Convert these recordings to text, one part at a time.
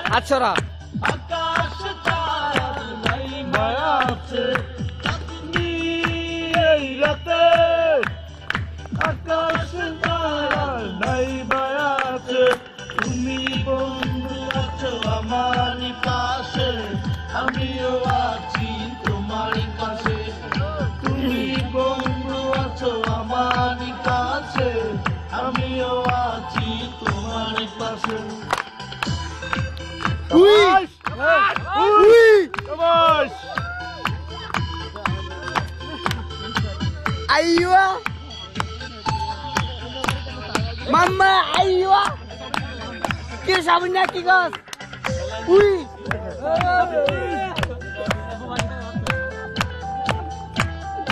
আচ্ছা আকাশ চাঁদ নাই মায়া আছে চাঁদনি এই রাতে আকাশ চাঁদ নাই মায়া আছে তুমি বন্ধু আছো আমার পাশে আমিও আছি তোমার পাশে তুমি বন্ধু আছো আমার কাছে আমিও আছি তোমার পাশে Aywa Mama aywa Kira sabi na kikas Uy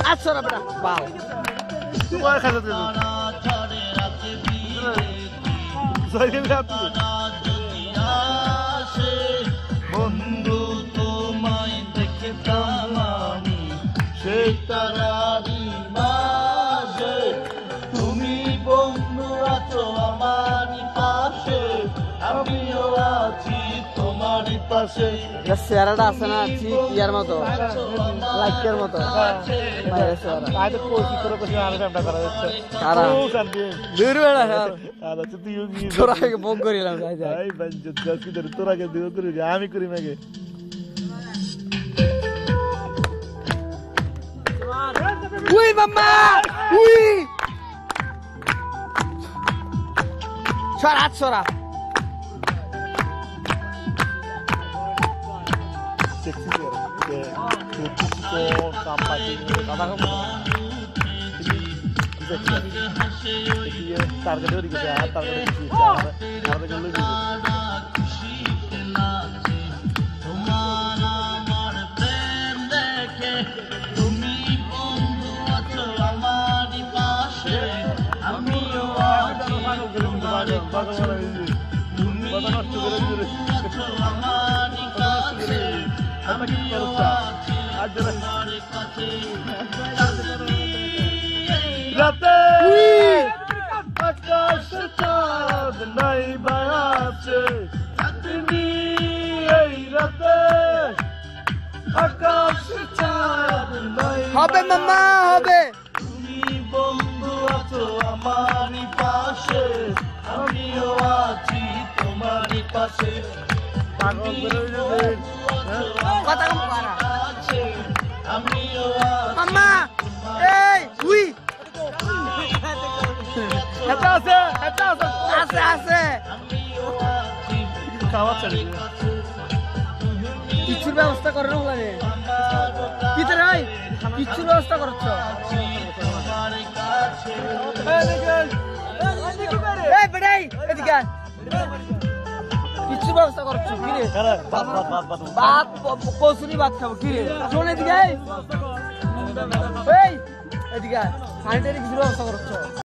Atsara beta Wow Tumhara khasa de Sahil aapki বন্ধু তোমায় দেখতাম আমি সে তারারি মাঝে তুমি বন্ধু আছো আমার পাশে আমিও আছি তোমার পাশে চেহারাটা আছে না ঠিক ইয়ার মতো লাইকের মতো বক করিলাম আমি করি নাকি উই মাম্মা উই সরা seksi ya tutup kampanye kata-kata ini target dari kita target kita target dulu gitu রাতে আকাশ চাঁদ নাই বায়াছে চাঁদনি এই রাতে আকাশ চাঁদ নাই হবে মাম্মা হবে তুমি বন্ধু আছো আমার পাশে আমিও আছি তোমার পাশে পাগল করে কথা কম করা আছে আমিও মাম্মা এই উই এটা আছে খাওয়া চলে কিছুর ব্যবস্থা করে না বলে ভিতরে ভাই কিছুর ব্যবস্থা করছ এই বেটাই এদিকে কিছুর ব্যবস্থা করছ কি রে ভাত কসুরি ভাত খাবো কি রে শোন এদিকে এই এদিকে সানিটারি কিছুর ব্যবস্থা করছ